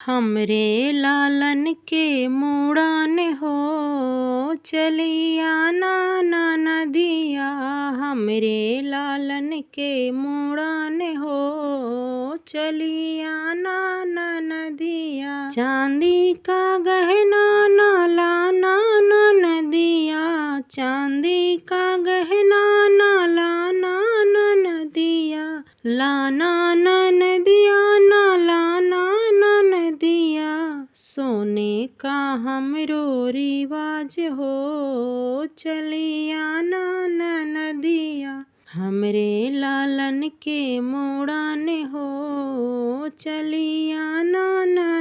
हमरे लालन के मुड़न हो चलिया ना नदिया। हमरे लालन के मुड़न हो चलिया ना नदिया। चांदी का गहना ना लाना ना नदिया। चांदी का गहना ना लाना ना नदिया। लाना ना नदिया ना लाना ना नदिया। सोने का हमरो रिवाज हो चलिया ना नदिया। हमरे लालन के मुड़न हो चलिया ना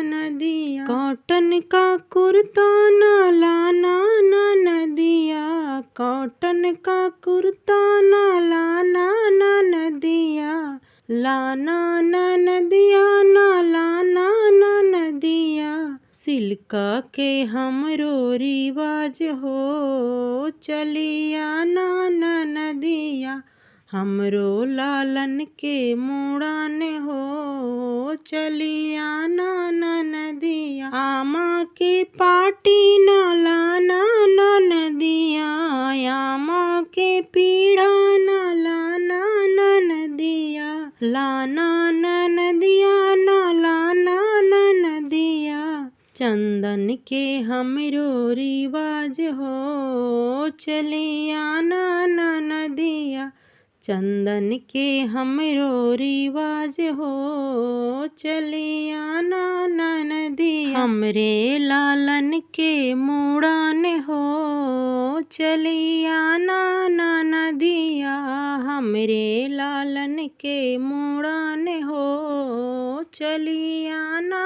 नदिया। कॉटन का कुर्ता ना लाना ना नदिया। कॉटन का कुर्ता ना लाना ना नदिया। लाना ना नदिया ना लाना ना नदिया। सिल्क के हमरो रिवाज हो चलिया ना नदिया। हमरो लालन के मुड़न हो चलिया ना नदिया। आमा के पाटी ना लाना ना नदिया। आमा के पीढ़ा ना लाना ना नदिया। लाना ना नदिया ना लाना ना नदिया। चंदन के हमरो रिवाज हो चलिया ना नदिया। चंदन के हमरो रिवाज हो चलिया ना नदिया। हमरे लालन के मुड़न हो चलिया ना नदिया। हमरे लालन के मुड़न हो चलिया ना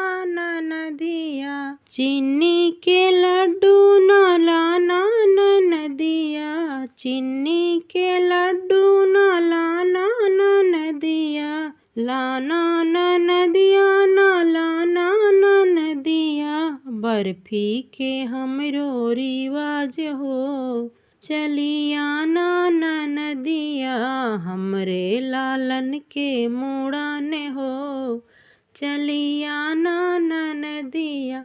नदिया। चीनी के लड्डू ना लाना ना नदिया। चीनी के लड्डू ना लाना ना नदिया। लाना ना नदिया ना लाना ना नदिया। बर्फी के हमरो रिवाज हो चलिया ना नदिया। हमरे लालन के मुड़न हो चलिया ना नदिया।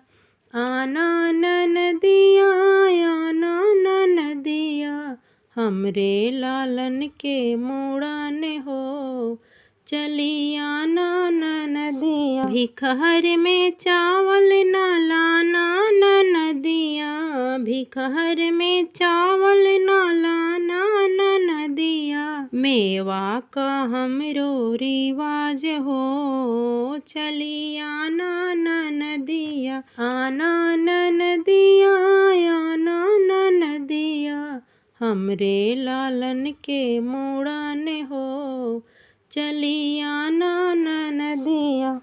आना ना नदिया आना ना नदिया। हमरे लालन के मुड़न हो चलिया ना नदिया। भिखहर में चावल ना लाना ना नदिया। भिखहर में चावल ना लाना ना नदिया। मेवा का हमरो रिवाज हो चलिया ना नदिया। आना ना नदिया आना ना नदिया। हमरे लालन के मुड़न हो चलिया ना नदिया।